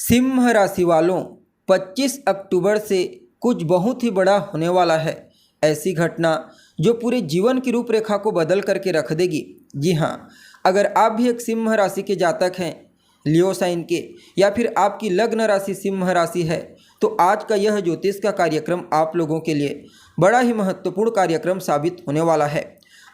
सिंह राशि वालों, 25 अक्टूबर से कुछ बहुत ही बड़ा होने वाला है। ऐसी घटना जो पूरे जीवन की रूपरेखा को बदल करके रख देगी। जी हाँ, अगर आप भी एक सिंह राशि के जातक हैं, लियो साइन के, या फिर आपकी लग्न राशि सिंह राशि है, तो आज का यह ज्योतिष का कार्यक्रम आप लोगों के लिए बड़ा ही महत्वपूर्ण कार्यक्रम साबित होने वाला है।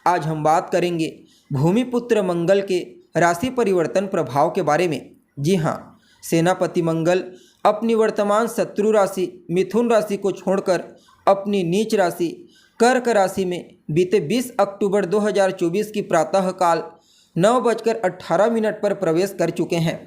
आज हम बात करेंगे भूमिपुत्र मंगल के राशि परिवर्तन प्रभाव के बारे में। जी हाँ, सेनापति मंगल अपनी वर्तमान शत्रु राशि मिथुन राशि को छोड़कर अपनी नीच राशि कर्क राशि में बीते 20 अक्टूबर 2024 की प्रातःकाल 9:18 पर प्रवेश कर चुके हैं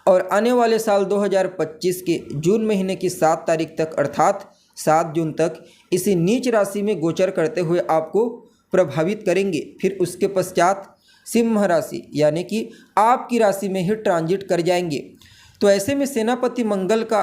और आने वाले साल 2025 के जून महीने की 7 तारीख तक अर्थात 7 जून तक इसी नीच राशि में गोचर करते हुए आपको प्रभावित करेंगे। फिर उसके पश्चात सिंह राशि यानी कि आपकी राशि में ही ट्रांजिट कर जाएंगे। तो ऐसे में सेनापति मंगल का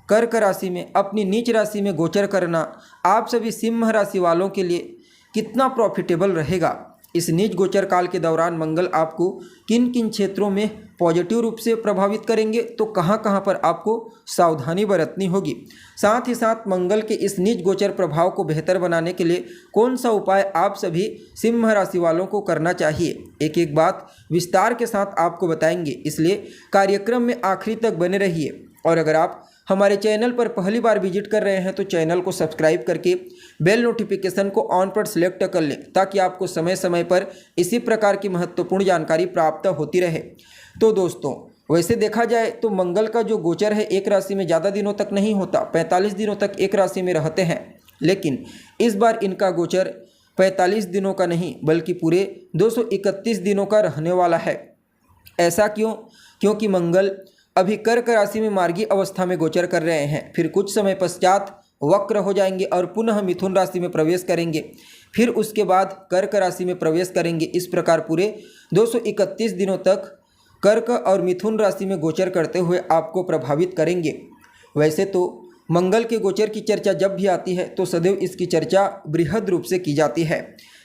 कर्क राशि में अपनी नीच राशि में गोचर करना आप सभी सिंह राशि वालों के लिए कितना प्रॉफिटेबल रहेगा। इस नीच गोचर काल के दौरान मंगल आपको किन किन क्षेत्रों में पॉजिटिव रूप से प्रभावित करेंगे, तो कहां कहां पर आपको सावधानी बरतनी होगी। साथ ही साथ मंगल के इस नीच गोचर प्रभाव को बेहतर बनाने के लिए कौन सा उपाय आप सभी सिंह राशि वालों को करना चाहिए, एक एक बात विस्तार के साथ आपको बताएंगे। इसलिए कार्यक्रम में आखिरी तक बने रहिए। और अगर आप हमारे चैनल पर पहली बार विजिट कर रहे हैं तो चैनल को सब्सक्राइब करके बेल नोटिफिकेशन को ऑन पर सिलेक्ट कर लें, ताकि आपको समय समय पर इसी प्रकार की महत्वपूर्ण जानकारी प्राप्त होती रहे। तो दोस्तों, वैसे देखा जाए तो मंगल का जो गोचर है एक राशि में ज़्यादा दिनों तक नहीं होता, 45 दिनों तक एक राशि में रहते हैं। लेकिन इस बार इनका गोचर 45 दिनों का नहीं बल्कि पूरे 231 दिनों का रहने वाला है। ऐसा क्यों? क्योंकि मंगल अभी कर्क राशि में मार्गी अवस्था में गोचर कर रहे हैं, फिर कुछ समय पश्चात वक्र हो जाएंगे और पुनः मिथुन राशि में प्रवेश करेंगे, फिर उसके बाद कर्क राशि में प्रवेश करेंगे। इस प्रकार पूरे 231 दिनों तक कर्क और मिथुन राशि में गोचर करते हुए आपको प्रभावित करेंगे। वैसे तो मंगल के गोचर की चर्चा जब भी आती है तो सदैव इसकी चर्चा बृहद रूप से की जाती है।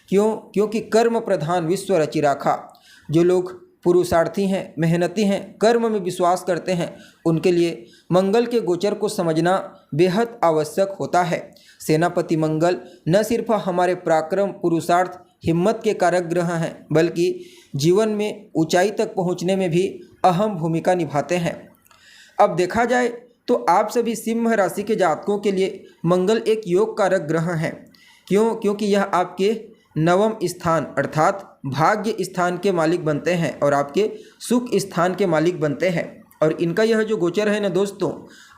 क्यों? क्योंकि कर्म प्रधान विश्व रचि राखा। जो लोग पुरुषार्थी हैं, मेहनती हैं, कर्म में विश्वास करते हैं, उनके लिए मंगल के गोचर को समझना बेहद आवश्यक होता है। सेनापति मंगल न सिर्फ हमारे पराक्रम, पुरुषार्थ, हिम्मत के कारक ग्रह हैं, बल्कि जीवन में ऊंचाई तक पहुंचने में भी अहम भूमिका निभाते हैं। अब देखा जाए तो आप सभी सिंह राशि के जातकों के लिए मंगल एक योग कारक ग्रह हैं। क्यों? क्योंकि यह आपके नवम स्थान अर्थात भाग्य स्थान के मालिक बनते हैं और आपके सुख स्थान के मालिक बनते हैं। और इनका यह जो गोचर है ना दोस्तों,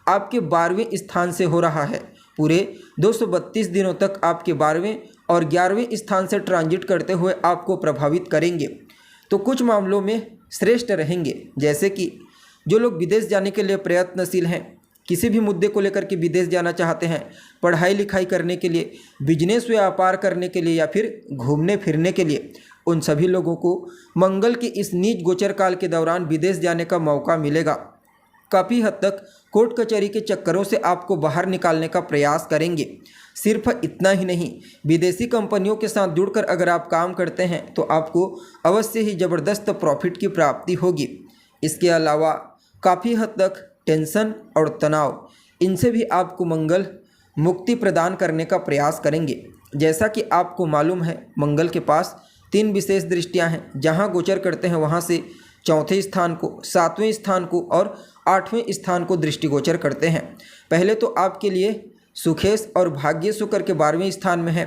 आपके 12वें स्थान से हो रहा है। पूरे 232 दिनों तक आपके 12वें और 11वें स्थान से ट्रांजिट करते हुए आपको प्रभावित करेंगे। तो कुछ मामलों में श्रेष्ठ रहेंगे, जैसे कि जो लोग विदेश जाने के लिए प्रयत्नशील हैं, किसी भी मुद्दे को लेकर के विदेश जाना चाहते हैं, पढ़ाई लिखाई करने के लिए, बिजनेस व्यापार करने के लिए या फिर घूमने फिरने के लिए, उन सभी लोगों को मंगल के इस नीच गोचर काल के दौरान विदेश जाने का मौका मिलेगा। काफ़ी हद तक कोर्ट कचहरी के चक्करों से आपको बाहर निकालने का प्रयास करेंगे। सिर्फ इतना ही नहीं, विदेशी कंपनियों के साथ जुड़कर अगर आप काम करते हैं तो आपको अवश्य ही ज़बरदस्त प्रॉफिट की प्राप्ति होगी। इसके अलावा काफ़ी हद तक टेंशन और तनाव, इनसे भी आपको मंगल मुक्ति प्रदान करने का प्रयास करेंगे। जैसा कि आपको मालूम है, मंगल के पास 3 विशेष दृष्टियां हैं। जहां गोचर करते हैं वहां से चौथे स्थान को, 7वें स्थान को और 8वें स्थान को दृष्टिगोचर करते हैं। पहले तो आपके लिए सुखेश और भाग्य शुक्र के 12वें स्थान में है,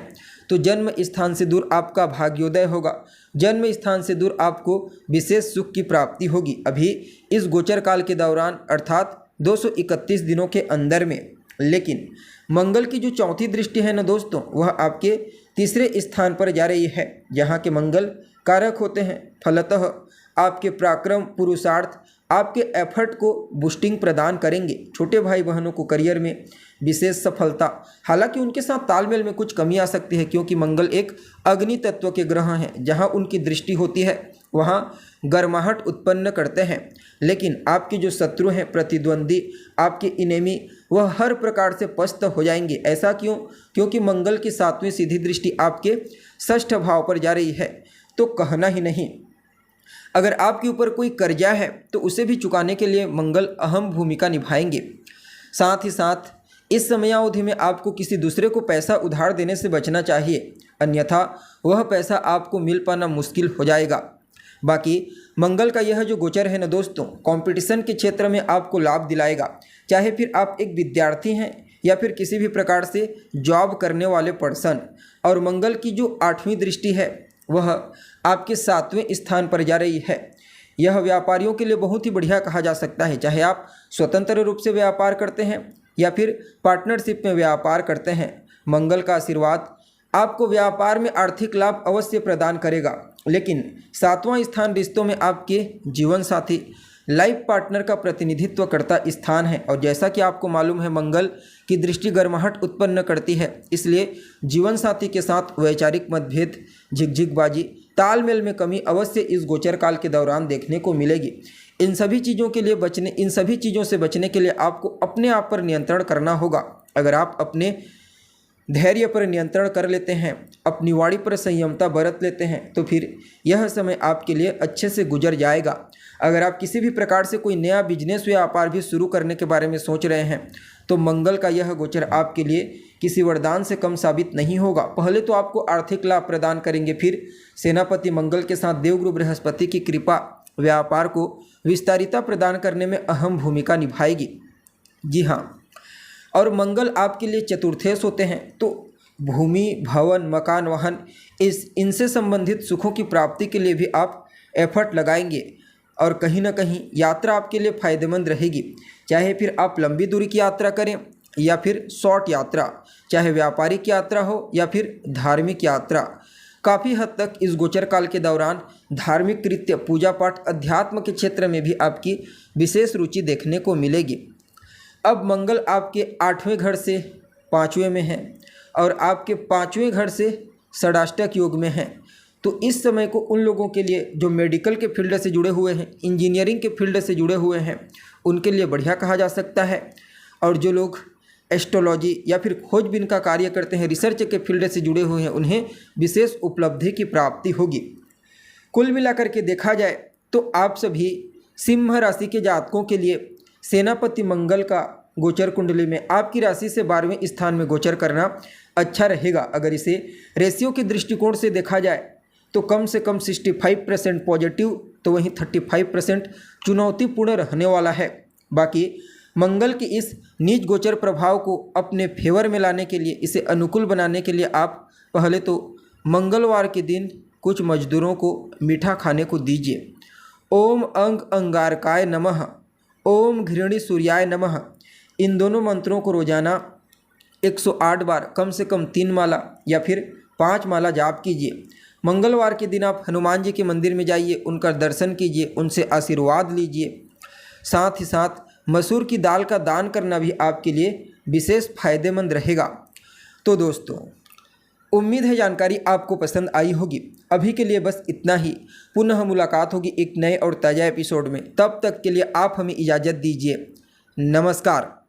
तो जन्म स्थान से दूर आपका भाग्योदय होगा, जन्म स्थान से दूर आपको विशेष सुख की प्राप्ति होगी अभी इस गोचर काल के दौरान अर्थात 231 दिनों के अंदर में। लेकिन मंगल की जो चौथी दृष्टि है ना दोस्तों, वह आपके 3रे स्थान पर जा रही है, जहाँ के मंगल कारक होते हैं फलतः आपके पराक्रम, पुरुषार्थ, आपके एफर्ट को बूस्टिंग प्रदान करेंगे। छोटे भाई बहनों को करियर में विशेष सफलता, हालांकि उनके साथ तालमेल में कुछ कमी आ सकती है, क्योंकि मंगल एक अग्नि तत्व के ग्रह हैं। जहां उनकी दृष्टि होती है वहां गर्माहट उत्पन्न करते हैं। लेकिन आपके जो शत्रु हैं, प्रतिद्वंदी, आपके इनेमी, वह हर प्रकार से पस्त हो जाएंगे। ऐसा क्यों? क्योंकि मंगल की 7वीं सीधी दृष्टि आपके 6ठ भाव पर जा रही है। तो कहना ही नहीं, अगर आपके ऊपर कोई कर्जा है तो उसे भी चुकाने के लिए मंगल अहम भूमिका निभाएंगे। साथ ही साथ इस समयावधि में आपको किसी दूसरे को पैसा उधार देने से बचना चाहिए, अन्यथा वह पैसा आपको मिल पाना मुश्किल हो जाएगा। बाकी मंगल का यह जो गोचर है ना दोस्तों, कंपटीशन के क्षेत्र में आपको लाभ दिलाएगा। चाहे फिर आप एक विद्यार्थी हैं या फिर किसी भी प्रकार से जॉब करने वाले पर्सन। और मंगल की जो 8वीं दृष्टि है वह आपके 7वें स्थान पर जा रही है। यह व्यापारियों के लिए बहुत ही बढ़िया कहा जा सकता है। चाहे आप स्वतंत्र रूप से व्यापार करते हैं या फिर पार्टनरशिप में व्यापार करते हैं, मंगल का आशीर्वाद आपको व्यापार में आर्थिक लाभ अवश्य प्रदान करेगा। लेकिन 7वां स्थान रिश्तों में आपके जीवन साथी लाइफ पार्टनर का प्रतिनिधित्व करता स्थान है। और जैसा कि आपको मालूम है, मंगल की दृष्टि गर्माहट उत्पन्न करती है, इसलिए जीवन साथी के साथ वैचारिक मतभेद, झिकझिकबाजी, तालमेल में कमी अवश्य इस गोचर काल के दौरान देखने को मिलेगी। इन सभी चीज़ों से बचने के लिए आपको अपने आप पर नियंत्रण करना होगा। अगर आप अपने धैर्य पर नियंत्रण कर लेते हैं, अपनी वाणी पर संयमता बरत लेते हैं, तो फिर यह समय आपके लिए अच्छे से गुजर जाएगा। अगर आप किसी भी प्रकार से कोई नया बिजनेस व्यापार भी शुरू करने के बारे में सोच रहे हैं तो मंगल का यह गोचर आपके लिए किसी वरदान से कम साबित नहीं होगा। पहले तो आपको आर्थिक लाभ प्रदान करेंगे, फिर सेनापति मंगल के साथ देवगुरु बृहस्पति की कृपा व्यापार को विस्तारिता प्रदान करने में अहम भूमिका निभाएगी। जी हाँ, और मंगल आपके लिए चतुर्थेश होते हैं, तो भूमि, भवन, मकान, वाहन इनसे संबंधित सुखों की प्राप्ति के लिए भी आप एफर्ट लगाएंगे। और कहीं ना कहीं यात्रा आपके लिए फ़ायदेमंद रहेगी। चाहे फिर आप लंबी दूरी की यात्रा करें या फिर शॉर्ट यात्रा, चाहे व्यापारिक यात्रा हो या फिर धार्मिक यात्रा, काफ़ी हद तक इस गोचर काल के दौरान धार्मिक कृत्य, पूजा पाठ, अध्यात्म के क्षेत्र में भी आपकी विशेष रुचि देखने को मिलेगी। अब मंगल आपके 8वें घर से 5वें में है और आपके 5वें घर से षडाष्टक योग में है। तो इस समय को उन लोगों के लिए जो मेडिकल के फील्ड से जुड़े हुए हैं, इंजीनियरिंग के फील्ड से जुड़े हुए हैं, उनके लिए बढ़िया कहा जा सकता है। और जो लोग एस्ट्रोलॉजी या फिर खोजबीन का कार्य करते हैं, रिसर्च के फील्ड से जुड़े हुए हैं, उन्हें विशेष उपलब्धि की प्राप्ति होगी। कुल मिलाकर के देखा जाए तो आप सभी सिंह राशि के जातकों के लिए सेनापति मंगल का गोचर कुंडली में आपकी राशि से 12वें स्थान में गोचर करना अच्छा रहेगा। अगर इसे रेशियो के दृष्टिकोण से देखा जाए तो कम से कम 65% पॉजिटिव, तो वहीं 35% चुनौतीपूर्ण रहने वाला है। बाकी मंगल के इस नीच गोचर प्रभाव को अपने फेवर में लाने के लिए, इसे अनुकूल बनाने के लिए आप पहले तो मंगलवार के दिन कुछ मजदूरों को मीठा खाने को दीजिए। ओम अंग अंगारकाय नमः, ओम घृणी सूर्याय नमः, इन दोनों मंत्रों को रोजाना 108 बार कम से कम 3 माला या फिर 5 माला जाप कीजिए। मंगलवार के दिन आप हनुमान जी के मंदिर में जाइए, उनका दर्शन कीजिए, उनसे आशीर्वाद लीजिए। साथ ही साथ मसूर की दाल का दान करना भी आपके लिए विशेष फायदेमंद रहेगा। तो दोस्तों, उम्मीद है जानकारी आपको पसंद आई होगी। अभी के लिए बस इतना ही। पुनः मुलाकात होगी एक नए और ताज़ा एपिसोड में। तब तक के लिए आप हमें इजाज़त दीजिए। नमस्कार।